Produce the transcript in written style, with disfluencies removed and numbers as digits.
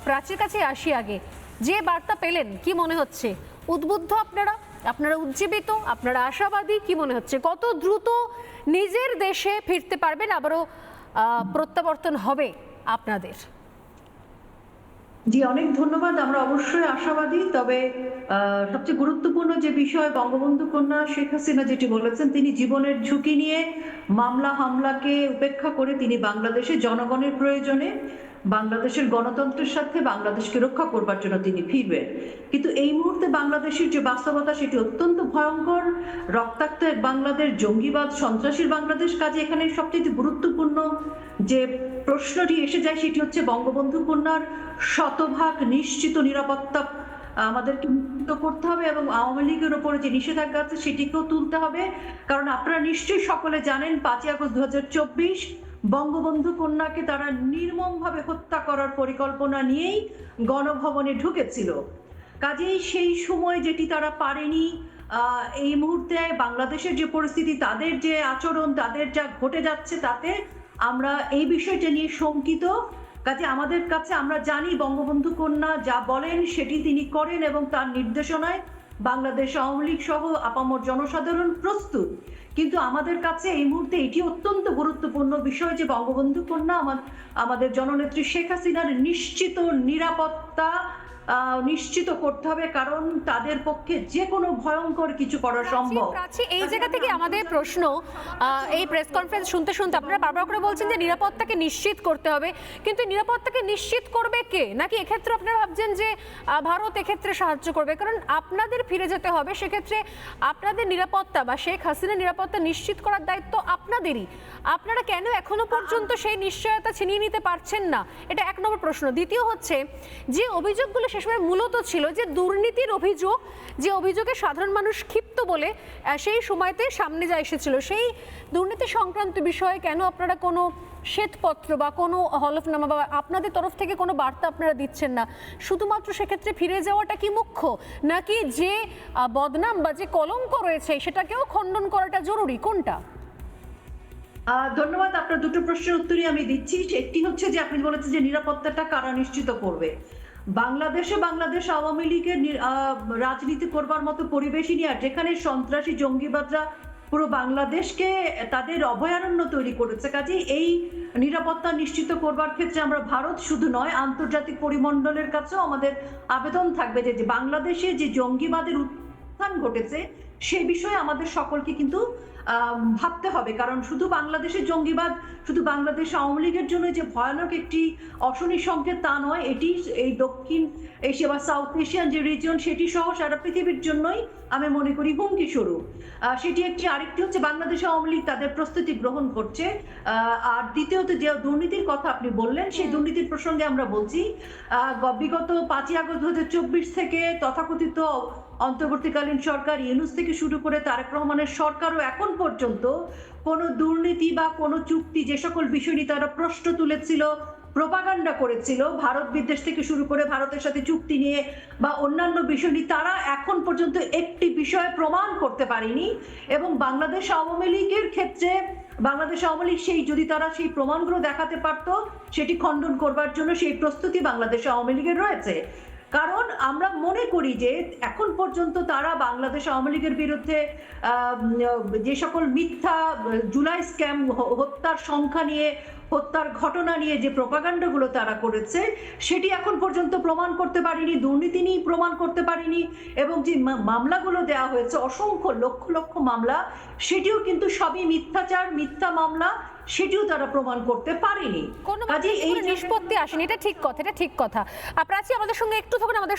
প্রাচীর কাছে আসি আগে, যে বার্তা পেলেন কি মনে হচ্ছে? উদ্বুদ্ধ আপনারা, আপনারা উজ্জীবিত, আপনারা আশাবাদী, কি মনে হচ্ছে কত দ্রুত নিজের দেশে ফিরতে পারবেন, আবারও প্রত্যাবর্তন হবে আপনাদের? জি, অনেক ধন্যবাদ। আমরা অবশ্যই আশাবাদী। তবে সবচেয়ে গুরুত্বপূর্ণ যে বিষয়, বঙ্গবন্ধু কন্যা শেখ হাসিনা যেটি বলেছেন, তিনি জীবনের ঝুঁকি নিয়ে মামলা হামলাকে উপেক্ষা করে তিনি বাংলাদেশে জনগণের প্রয়োজনে বাংলাদেশের গণতন্ত্রের সাথে বাংলাদেশকে রক্ষা করবার জন্য তিনি ফিরবেন। কিন্তু এই মুহূর্তে বাংলাদেশের যে বাস্তবতা সেটি অত্যন্ত ভয়ঙ্কর। রক্তাক্ত এক বাংলাদেশ, জঙ্গিবাদ, সন্ত্রাসীর বাংলাদেশ। কাজে এখানে সবচেয়ে গুরুত্বপূর্ণ যে প্রশ্নটি এসে যায় সেটি হচ্ছে বঙ্গবন্ধু কন্যার শতভাগ নিশ্চিত নিরাপত্তা আমাদেরকে নিশ্চিত করতে হবে এবং আওয়ামী লীগের উপরে যে নিষেধাজ্ঞা আছে সেটিকেও তুলতে হবে। কারণ আপনারা নিশ্চয়ই সকলে জানেন 5ই আগস্ট 2024 বঙ্গবন্ধু কন্যাকে তারা নির্মমভাবে হত্যা করার পরিকল্পনা নিয়েই গণভবনে ঢুকেছিল। কাজেই সেই সময় যেটি তারা পারেনি, এই মুহূর্তে বাংলাদেশের যে পরিস্থিতি, তাদের যে আচরণ, তাদের যা ঘটে যাচ্ছে, তাতে আমরা এই বিষয়টা নিয়ে শঙ্কিত। কাজে আমাদের কাছে, আমরা জানি বঙ্গবন্ধু কন্যা যা বলেন সেটি তিনি করেন এবং তার নির্দেশনায় বাংলাদেশ আওয়ামী লীগ সহ আপামর জনসাধারণ প্রস্তুত। কিন্তু আমাদের কাছে এই মুহূর্তে এটি অত্যন্ত গুরুত্বপূর্ণ বিষয় যে বঙ্গবন্ধু কন্যা আমাদের জননেত্রী শেখ হাসিনার নিশ্চিত নিরাপত্তা নিশ্চিত করতে হবে, কারণ তাদের পক্ষে যে কোনো ভয়ঙ্কর কিছু করা সম্ভব। এই জায়গা থেকে আমাদের প্রশ্ন, এই প্রেস কনফারেন্স শুনতে শুনতে আপনারা বারবার করে বলছেন যে নিরাপত্তাকে নিশ্চিত করতে হবে, কিন্তু নিরাপত্তাকে নিশ্চিত করবে কে? নাকি এক্ষেত্রে আপনারা ভাবছেন যে ভারত এক্ষেত্রে সাহায্য করবে? কারণ আপনাদের ফিরে যেতে হবে, সেক্ষেত্রে আপনাদের নিরাপত্তা বা শেখ হাসিনার নিরাপত্তা নিশ্চিত করার দায়িত্ব আপনাদেরই। আপনারা কেন এখনো পর্যন্ত সেই নিশ্চয়তা ছিনিয়ে নিতে পারছেন না? এটা এক নম্বর প্রশ্ন। দ্বিতীয় হচ্ছে, যে অভিযোগগুলো সময় মূলত ছিল যে দুর্নীতির অভিযোগ, যে অভিযোগে সাধারণ মানুষ ক্ষিপ্ত বলে সেই সময়তে সামনে যা এসেছিল, সেই দুর্নীতি সংক্রান্ত বিষয়ে কেন আপনারা কোনো শ্বেতপত্র বা কোনো হলফনামা বা আপনাদের তরফ থেকে কোনো বার্তা আপনারা দিচ্ছেন না? শুধুমাত্র সেক্ষেত্রে ফিরে যাওয়াটা কি মুখ্য, নাকি যে বদনাম বা যে কলঙ্ক রয়েছে সেটাকেও খণ্ডন করাটা জরুরি? কোনটা? ধন্যবাদ। আপনার দুটো প্রশ্নের উত্তরই আমি দিচ্ছি। একটি হচ্ছে যে আপনি বলেছেন যে নিরাপত্তাটা কারা নিশ্চিত করবে। বাংলাদেশ আওয়ামী লীগের রাজনীতি করবার মতো পরিবেশই নেই, আর যেখানে সন্ত্রাসী জঙ্গিবাদরা পুরো বাংলাদেশকে তাদের অভয়ারণ্য তৈরি করেছে। কাজে এই নিরাপত্তা নিশ্চিত করবার ক্ষেত্রে আমরা ভারত শুধু নয়, আন্তর্জাতিক পরিমণ্ডলের কাছেও আমাদের আবেদন থাকবে যে বাংলাদেশে যে জঙ্গিবাদের উত্থান ঘটেছে সেই বিষয়ে আমাদের সকলকে কিন্তু ভাবতে হবে। কারণ শুধু বাংলাদেশের জঙ্গিবাদ শুধু বাংলাদেশ আওয়ামী লীগের জন্য যে ভয়ানক একটি অশনি সংকেত তা নয়, এটি এই দক্ষিণ এশিয়া বা সাউথ এশিয়ান যে রিজন সেটি সহ সারা পৃথিবীর জন্যই আমি মনে করি হুমকি স্বরূপ। সেটি একটি। আরেকটি হচ্ছে বাংলাদেশ আওয়ামী লীগ তাদের প্রস্তুতি গ্রহণ করছে। আর দ্বিতীয়ত যে দুর্নীতির কথা আপনি বললেন, সেই দুর্নীতির প্রসঙ্গে আমরা বলছি বিগত 5ই আগস্ট 2024 থেকে তথাকথিত অন্তর্বর্তীকালীন সরকার ইউনূস থেকে শুরু করে তারেক রহমানের সরকারও এখন পর্যন্ত কোনো দুর্নীতি বা কোনো চুক্তি, যে সকল বিষয় নিয়ে তারা প্রশ্ন তুলেছিল, প্রোপাগান্ডা করেছিল, ভারত বিদ্বেষ থেকে শুরু করে ভারতের সাথে চুক্তি নিয়ে বা অন্যান্য বিষয় নিয়ে, তারা এখন পর্যন্ত একটি বিষয় প্রমাণ করতে পারেনি। এবং বাংলাদেশ আওয়ামী লীগের ক্ষেত্রে বাংলাদেশ আওয়ামী লীগ যদি তারা সেই প্রমাণগুলো দেখাতে পারত, সেটি খণ্ডন করবার জন্য সেই প্রস্তুতি বাংলাদেশ আওয়ামী লীগের রয়েছে। কারণ আমরা মনে করি যে এখন পর্যন্ত তারা বাংলাদেশ আওয়ামী লীগের বিরুদ্ধে যে সকল মিথ্যা জুলাই স্ক্যাম, হত্যার সংখ্যা নিয়ে, হত্যার ঘটনা নিয়ে যে প্রোপাগান্ডাগুলো তারা করেছে সেটি এখন পর্যন্ত প্রমাণ করতে পারেনি, দুর্নীতি নিয়ে প্রমাণ করতে পারেনি। এবং যে মামলাগুলো দেওয়া হয়েছে, অসংখ্য লক্ষ লক্ষ মামলা, সেটিও কিন্তু সবই মিথ্যাচার, মিথ্যা মামলা, সেটিও তারা প্রমাণ করতে পারেনি। কাজে এই নিষ্পত্তি আসেনি। এটা ঠিক কথা, এটা ঠিক কথা। প্রাচী, আমাদের সঙ্গে একটু থাকুন। আমাদের